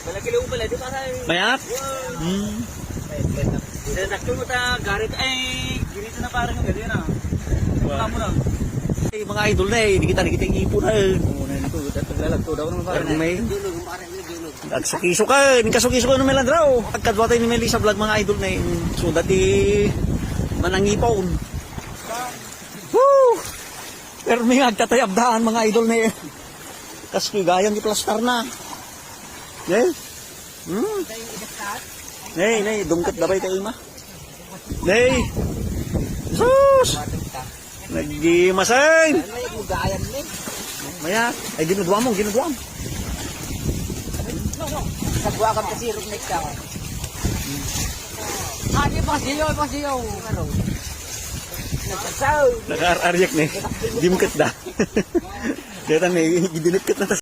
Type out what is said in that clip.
Balakili ko pala, di para Mayat? nakto mo ta garit ay ginito na parang yung ganyan ah. Kamu na. Mga idol na hindi kita ipo na Muna nito, paglalagto daw naman parang. Pero may Dulog, parang dulog. nagsukiso ka, nagkasukiso ka ng melandraw. Pagkadwatay ni Melissa vlog mga idol na so dati manangipon. Woo! Pero may agkatayabdaan mga idol na kas gayang iplastar na. Yay? Nay, dungkot dabay tayo ma. Nay! Sus! Nagdimasay! May ugayan ni. Maya, ay ginudwa mo. Sagwa ka kasi rug next ka. Di ba siyo? Ano? Nagsasaw. Naka-aryak ni. Di mo kat da. Kaya tan, gidinukot na